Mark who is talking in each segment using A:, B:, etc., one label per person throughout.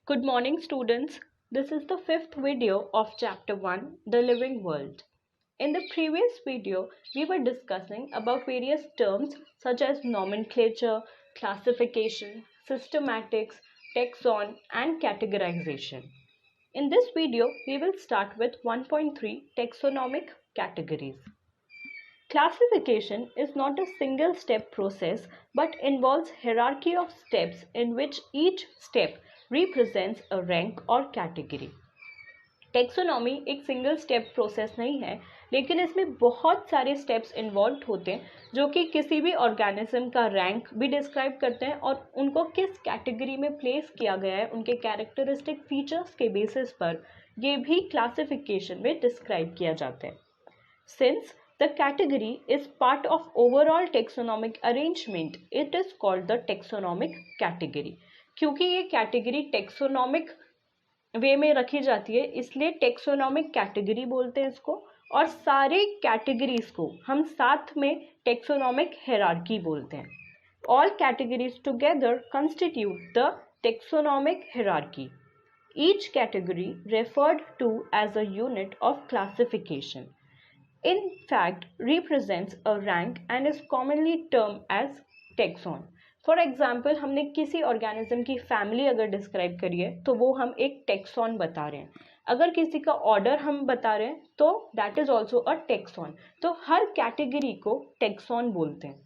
A: Good morning, students. This is the fifth video of Chapter 1, The Living World. In the previous video, we were discussing about various terms such as nomenclature, classification, systematics, taxon, and categorization. In this video, we will start with 1.3 Taxonomic Categories. Classification is not a single-step process but involves hierarchy of steps in which each step represents a rank or category. Taxonomy एक single step process नहीं है, लेकिन इसमें बहुत सारे steps involve होते हैं जो कि किसी भी ऑर्गेनिज्म का रैंक भी डिस्क्राइब करते हैं और उनको किस कैटेगरी में प्लेस किया गया है उनके कैरेक्टरिस्टिक फीचर्स के बेसिस पर ये भी क्लासिफिकेशन में डिस्क्राइब किया जाता है. Since the category is part of overall taxonomic arrangement, it is called the taxonomic category. क्योंकि ये कैटेगरी टेक्सोनॉमिक वे में रखी जाती है इसलिए टेक्सोनॉमिक कैटेगरी बोलते हैं इसको, और सारे कैटेगरीज को हम साथ में टेक्सोनॉमिक हायरार्की बोलते हैं. All categories together constitute the taxonomic hierarchy. Each category referred to as a unit of classification in fact represents a rank and is commonly termed as taxon. For example हमने किसी organism की family अगर describe करी है तो वो हम एक टेक्सॉन बता रहे हैं. अगर किसी का ऑर्डर हम बता रहे हैं तो that is also a tax on. तो हर कैटेगरी को टेक्सॉन बोलते हैं.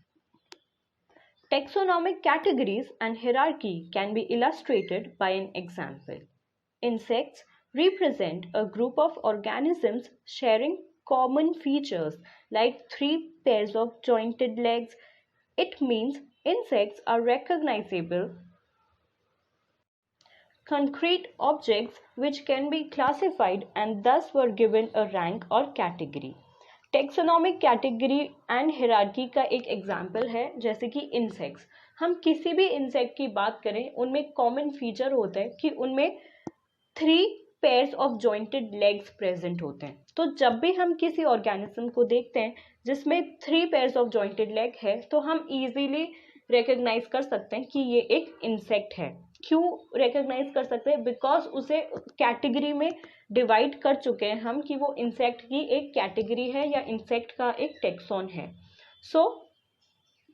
A: Taxonomic categories and hierarchy can be illustrated by an example. Insects represent a group of organisms sharing common features like 3 pairs of jointed legs. It means insects are recognizable concrete objects which can be classified and thus were given a rank or category. Taxonomic category and hierarchy का एक example है जैसे कि insects. हम किसी भी insect की बात करें उनमें कॉमन फीचर होता है कि उनमें 3 pairs of jointed legs present होते हैं. तो जब भी हम किसी ऑर्गेनिज्म को देखते हैं जिसमें 3 पेयर्स ऑफ जॉइंटेड लेग है तो हम इजीली रिकग्नाइज कर सकते हैं कि ये एक इंसेक्ट है. क्यों रिकग्नाइज कर सकते हैं? बिकॉज उसे कैटेगरी में डिवाइड कर चुके हैं हम कि वो इंसेक्ट की एक कैटेगरी है या इंसेक्ट का एक टेक्सॉन है. सो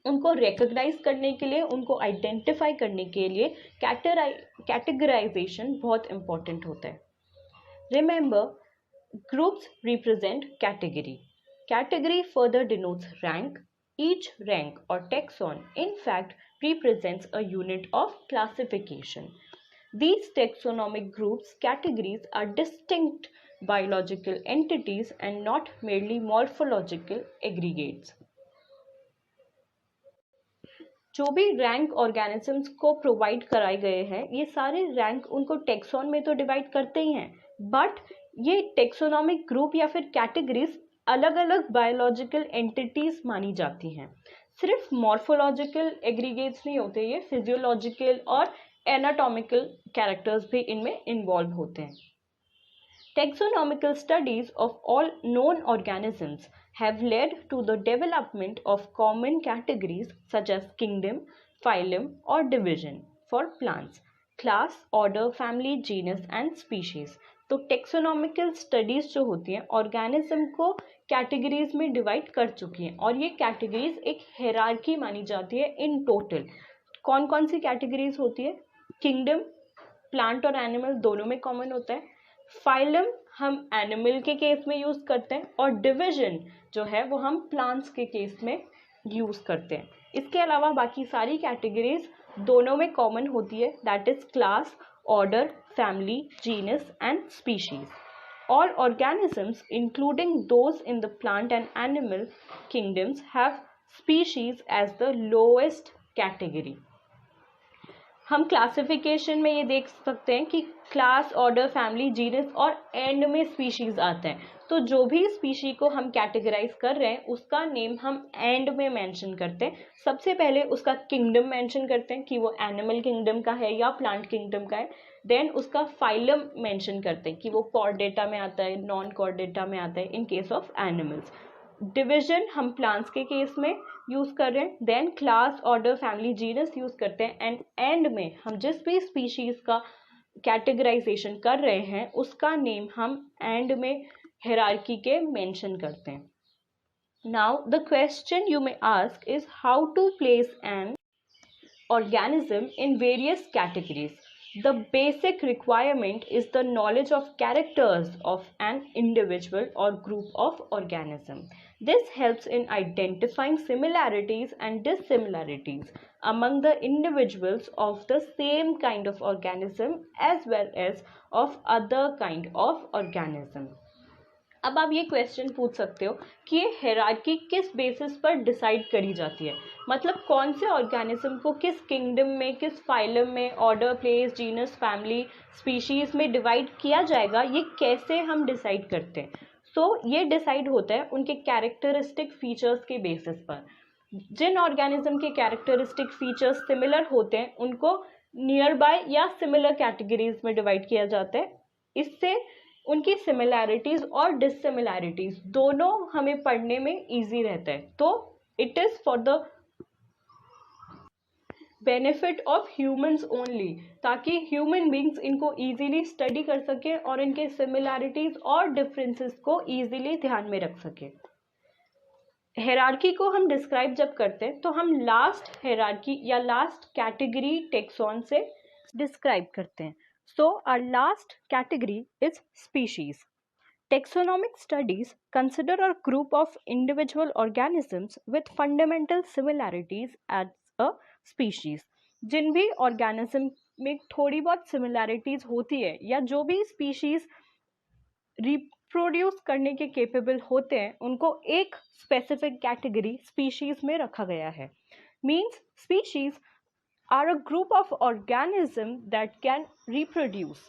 A: उनको रिकग्नाइज करने के लिए, उनको आइडेंटिफाई करने के लिए कैटेगराइजेशन बहुत इंपॉर्टेंट होता है. Remember, groups represent category. Category further denotes rank. Each rank or taxon, in fact, represents a unit of classification. These taxonomic groups, categories are distinct biological entities and not merely morphological aggregates. जो भी rank organisms को provide कराए गए हैं ये सारे rank उनको tax on में तो डिवाइड करते ही हैं, बट ये टेक्सोनॉमिक ग्रुप या फिर कैटेगरीज अलग अलग बायोलॉजिकल एंटिटीज मानी जाती हैं. सिर्फ मॉर्फोलॉजिकल एग्रीगेट्स नहीं होते, ये फिजियोलॉजिकल और एनाटॉमिकल कैरेक्टर्स भी इनमें इन्वॉल्व होते हैं. Taxonomical studies of all known organisms have led to the development of common categories such as kingdom, phylum or division for plants, class, order, family, genus and species. तो taxonomical studies जो होती हैं organism को categories में divide कर चुकी हैं और ये कैटेगरीज एक हायरार्की मानी जाती है इन टोटल. कौन कौन सी कैटेगरीज होती है? किंगडम प्लांट और एनिमल दोनों में कॉमन होता है. फाइलम हम एनिमल के केस में यूज करते हैं और डिवीजन जो है वो हम प्लांट्स के केस में यूज करते हैं. इसके अलावा बाकी सारी कैटेगरीज दोनों में कॉमन होती है, that is class, order, family, genus and species. All organisms, including those in the plant and animal kingdoms, have species as the lowest category. हम क्लासिफिकेशन में ये देख सकते हैं कि क्लास, ऑर्डर, फैमिली, जीनस और एंड में स्पीशीज आते हैं. तो जो भी स्पीशी को हम कैटेगराइज कर रहे हैं उसका नेम हम एंड में मेंशन करते हैं. सबसे पहले उसका किंगडम मेंशन करते हैं कि वो एनिमल किंगडम का है या प्लांट किंगडम का है. देन उसका फाइलम मेंशन करते हैं कि वो कॉर्डेटा में आता है, नॉन कॉर्डेटा में आता है in case of animals. Division हम प्लांट्स के केस में यूज कर रहे हैं. Then class, order, family, genus use करते हैं. एंड में हम जिस भी स्पीशीज का कैटेगराइजेशन कर रहे हैं उसका नेम हम एंड में हायरार्की के मेंशन करते हैं. Now the question you may ask is how to place an organism in various categories. The basic requirement is the knowledge of characters of an individual or group of organisms. This helps in identifying similarities and dissimilarities among the individuals of the same kind of organism as well as of other kind of organism. अब आप ये question पूछ सकते हो कि ये hierarchy किस basis पर डिसाइड करी जाती है, मतलब कौन से ऑर्गेनिज्म को किस किंगडम में, किस फाइलम में, order, place, genus, family, species में डिवाइड किया जाएगा, ये कैसे हम डिसाइड करते हैं. सो ये डिसाइड होता है उनके कैरेक्टरिस्टिक फीचर्स के बेसिस पर. जिन ऑर्गेनिज्म के कैरेक्टरिस्टिक फीचर्स सिमिलर होते हैं उनको नियर बाय या सिमिलर कैटेगरीज में डिवाइड किया जाता है. इससे उनकी सिमिलैरिटीज और डिससिमिलैरिटीज दोनों हमें पढ़ने में इजी रहता है. तो it is for the benefit of humans only, ताकि ह्यूमन बींग्स इनको इजीली स्टडी कर सके और इनके सिमिलैरिटीज और डिफरेंसेस को इजीली ध्यान में रख सके. हायरार्की को हम डिस्क्राइब जब करते हैं तो हम लास्ट हायरार्की या लास्ट कैटेगरी टेक्सॉन से डिस्क्राइब करते हैं. So our last category is species. Taxonomic studies consider a group of individual organisms with fundamental similarities as a species. जिन भी organism में थोड़ी बहुत similarities होती है या जो भी species reproduce करने के capable होते हैं उनको एक specific category species में रखा गया है. Means species are a group of organisms that can reproduce.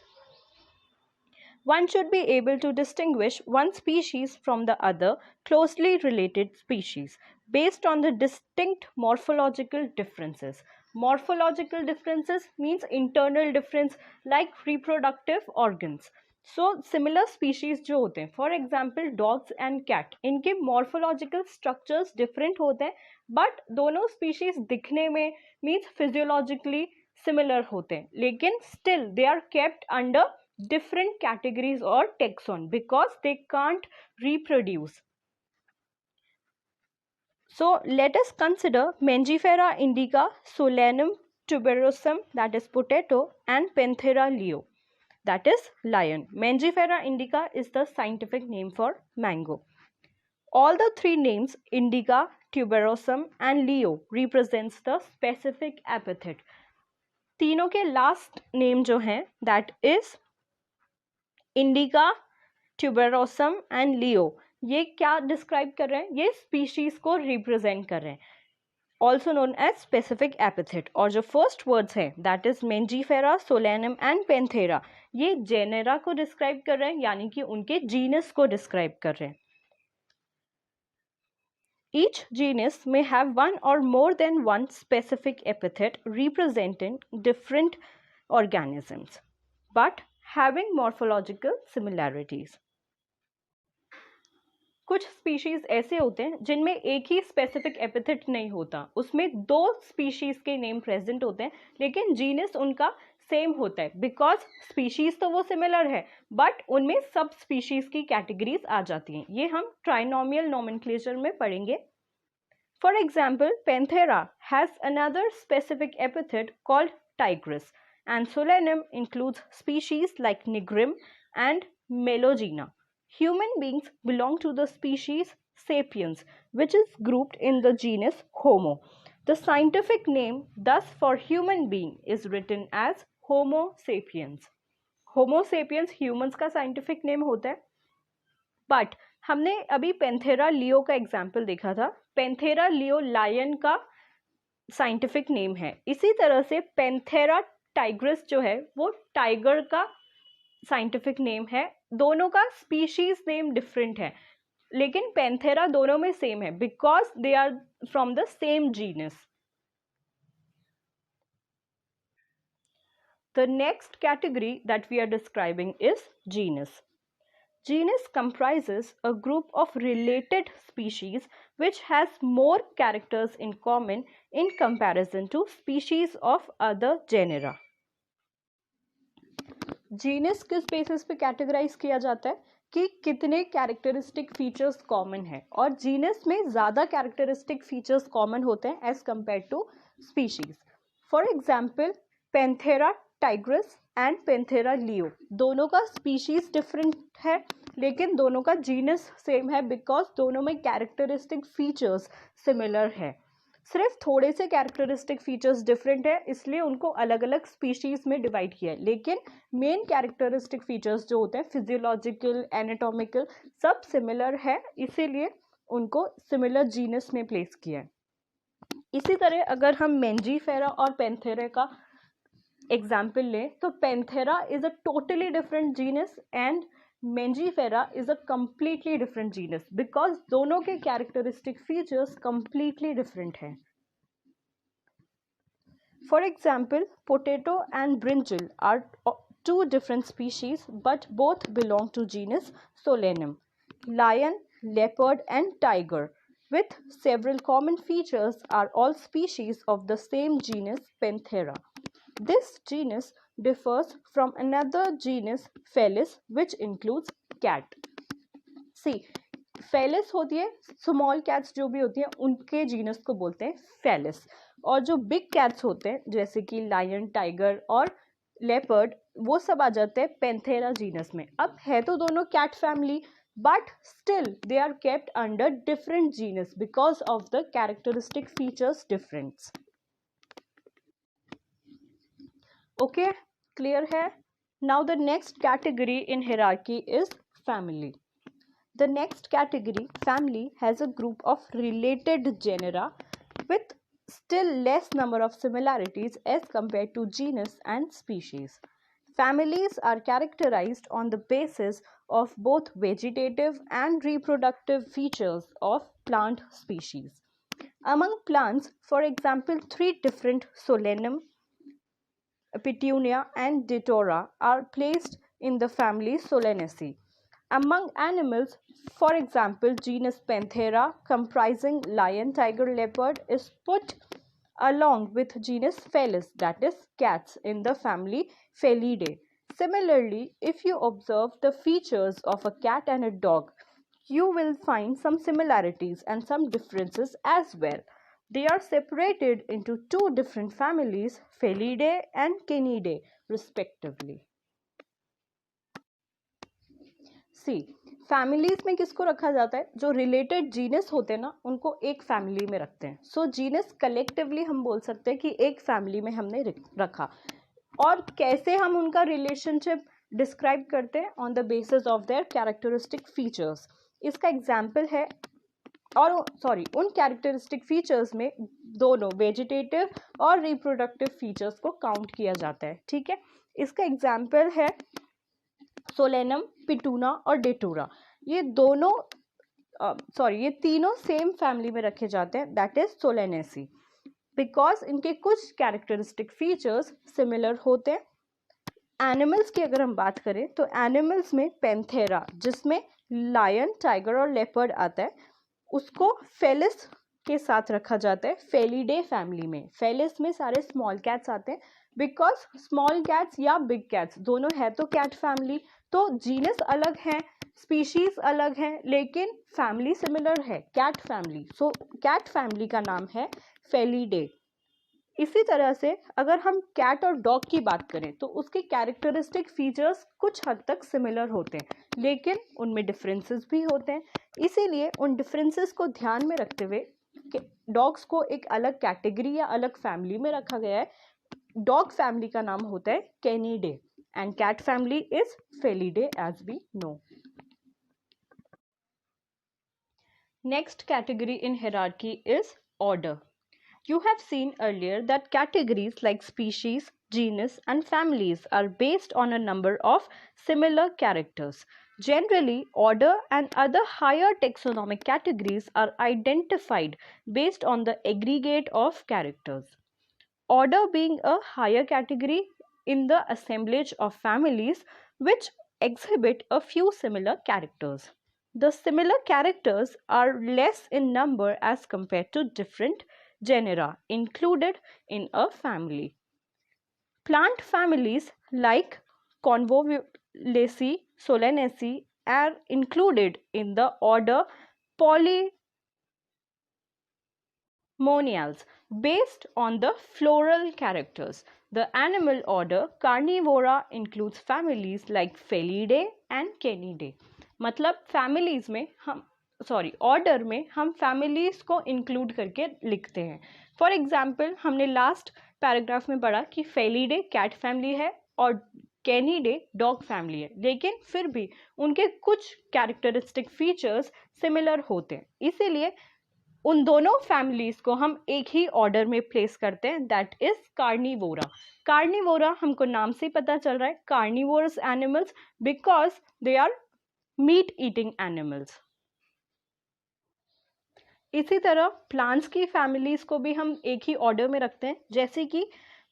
A: One should be able to distinguish one species from the other closely related species based on the distinct morphological differences. Morphological differences means internal difference like reproductive organs. So similar species जो होते हैं, for example dogs and cat, इनके morphological structures different होते हैं but दोनों species दिखने में means physiologically similar होते हैं, लेकिन still they are kept under different categories or taxon because they can't reproduce. So let us consider Mangifera indica, Solanum tuberosum, that is potato, and Panthera leo, that is lion. Mangifera indica is the scientific name for mango. All the three names, indica, tuberosum and leo, represents the specific epithet. तीनों के last name जो हैं that is indica, tuberosum and leo, ये क्या describe कर रहे हैं, ये स्पीशीज को रिप्रेजेंट कर रहे हैं, also known as specific epithet. और जो फर्स्ट वर्ड्स हैं that is Mangifera, Solanum and Panthera, ये जेनेरा को डिस्क्राइब कर रहे हैं, यानी कि उनके जीनस को डिस्क्राइब कर रहे हैं. Each genus may have one or more than one specific epithet representing different organisms, but having morphological similarities. कुछ स्पीशीज ऐसे होते हैं जिनमें एक ही स्पेसिफिक एपिथेट नहीं होता, उसमें दो स्पीशीज के नेम प्रेजेंट होते हैं लेकिन जीनस उनका सेम होता है, बिकॉज स्पीशीज तो वो सिमिलर है बट उनमें सब स्पीशीज की कैटेगरीज आ जाती हैं. ये हम ट्राइनोमियल नोमेनक्लेचर में पढ़ेंगे. For example Panthera has another specific epithet called tigris and Solanum includes species like nigrum and melongena. Human beings belong to the species Sapiens, which is grouped in the genus Homo. The scientific name thus for human being is written as Homo sapiens. Homo sapiens humans का scientific name होता है. But हमने अभी Panthera leo का example देखा था. Panthera leo lion का scientific name है. इसी तरह से Panthera tigris जो है वो टाइगर का साइंटिफिक नेम है. दोनों का स्पीशीज नेम डिफरेंट है लेकिन पैंथेरा दोनों में सेम है because they are from the same genus. The next category that we are describing is genus. Genus comprises a group of related species which has more characters in common in comparison to species of other genera. Genus किस basis पे categorise किया जाता है कि कितने characteristic features common है, और genus में ज़्यादा कैरेक्टरिस्टिक फीचर्स कॉमन होते हैं as compare to species. For example Panthera tigris and Panthera leo, दोनों का स्पीशीज डिफरेंट है लेकिन दोनों का जीनस सेम है बिकॉज दोनों में कैरेक्टरिस्टिक फीचर्स सिमिलर है. सिर्फ थोड़े से कैरेक्टरिस्टिक फीचर्स डिफरेंट है इसलिए उनको अलग अलग स्पीशीज में डिवाइड किया है, लेकिन मेन कैरेक्टरिस्टिक फीचर्स जो होते हैं फिजियोलॉजिकल एनाटॉमिकल सब सिमिलर है, इसीलिए उनको सिमिलर जीनस में प्लेस किया है. इसी तरह अगर हम मेंजीफेरा और पैंथेरा का एग्जाम्पल लें तो Panthera is a totally different genus and Mangifera is a completely different genus because दोनों के characteristic features completely different हैं. For example, potato and brinjal are two different species but both belong to genus Solanum. Lion, leopard and tiger with several common features are all species of the same genus Panthera. This genus differs from another genus Felis which includes cat. See, Felis होती है small cats जो भी होती हैं उनके genus को बोलते हैं फेलिस, और जो बिग कैट्स होते हैं जैसे कि लायन टाइगर और लेपर्ड वो सब आ जाते हैं पैंथेरा जीनस में. अब है तो दोनों cat family but still they are kept under different genus because of the characteristic features difference. Okay, clear है? Now the next category in hierarchy is family. The next category, family, has a group of related genera with still less number of similarities as compared to genus and species. Families are characterized on the basis of both vegetative and reproductive features of plant species. Among plants, for example, three different Solanum, Petunia and Datura are placed in the family Solanaceae. Among animals, for example, genus Panthera comprising lion, tiger, leopard is put along with genus Felis, that is cats, in the family Felidae. Similarly, if you observe the features of a cat and a dog, you will find some similarities and some differences as well. They are separated into two different families, Felidae and Canidae, respectively. See, families में किसको रखा जाता है? जो related genus होते हैं ना उनको एक फैमिली में रखते हैं. सो जीनस कलेक्टिवली हम बोल सकते हैं कि एक फैमिली में हमने रखा. और कैसे हम उनका रिलेशनशिप डिस्क्राइब करते हैं? On the basis of their characteristic features. इसका एग्जाम्पल है, और उन कैरेक्टरिस्टिक फीचर्स में दोनों वेजिटेटिव और रिप्रोडक्टिव फीचर्स को काउंट किया जाता है. ठीक है, इसका एग्जाम्पल है सोलेनम, पिटूना और डेटूरा. ये दोनों ये तीनों सेम फैमिली में रखे जाते हैं, दैट इज सोलेनेसी, बिकॉज इनके कुछ कैरेक्टरिस्टिक फीचर्स सिमिलर होते हैं. एनिमल्स की अगर हम बात करें तो एनिमल्स में पैंथेरा जिसमें लायन, टाइगर और लेपर्ड आता है उसको फेलिस के साथ रखा जाता है फेलिडे फैमिली में. फेलिस में सारे स्मॉल कैट्स आते हैं बिकॉज स्मॉल कैट्स या बिग कैट्स दोनों है तो कैट फैमिली, तो जीनस अलग है, स्पीशीज अलग है, लेकिन फैमिली सिमिलर है, कैट फैमिली. सो कैट फैमिली का नाम है फेलिडे. इसी तरह से अगर हम कैट और डॉग की बात करें तो उसके कैरेक्टरिस्टिक फीचर्स कुछ हद तक सिमिलर होते हैं लेकिन उनमें डिफरेंसेस भी होते हैं. इसीलिए उन डिफरेंसेस को ध्यान में रखते हुए डॉग्स को एक अलग कैटेगरी या अलग फैमिली में रखा गया है. डॉग फैमिली का नाम होता है Canidae and cat family is Felidae as we know. Next category in hierarchy is order. You have seen earlier that categories like species, genus and families are based on a number of similar characters. Generally, order and other higher taxonomic categories are identified based on the aggregate of characters. Order being a higher category in the assemblage of families which exhibit a few similar characters. The similar characters are less in number as compared to different genera included in a family. Plant families like Convolvulaceae, Solanaceae are included in the order Polemoniales based on the floral characters. The animal order Carnivora includes families like Felidae and Canidae. मतलब families में हम order में हम families को include करके लिखते हैं. For example हमने लास्ट पैराग्राफ में पढ़ा कि फेलिडे कैट फैमिली है और कैनिडे डॉग फैमिली है, लेकिन फिर भी उनके कुछ कैरेक्टरिस्टिक फीचर्स सिमिलर होते हैं. इसीलिए उन दोनों फैमिलीज को हम एक ही ऑर्डर में प्लेस करते हैं, दैट इज कार्निवोरा. कार्निवोरा हमको नाम से ही पता चल रहा है, carnivorous animals, because they are meat eating animals. इसी तरह प्लांट्स की फैमिलीज को भी हम एक ही ऑर्डर में रखते हैं, जैसे कि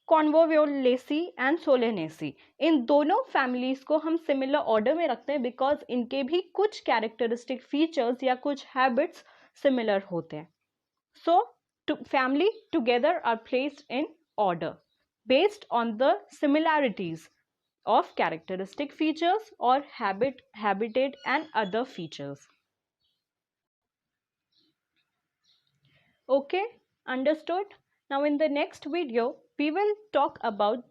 A: कॉन्वोवियोलेसी एंड सोलेनेसी. इन दोनों फैमिलीज को हम सिमिलर ऑर्डर में रखते हैं बिकॉज इनके भी कुछ कैरेक्टरिस्टिक फीचर्स या कुछ हैबिट्स सिमिलर होते हैं. So family together are placed in order based on the similarities of characteristic features or habitat and other features. Okay, understood. Now in the next video we will talk about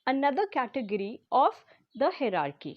A: another category of the hierarchy.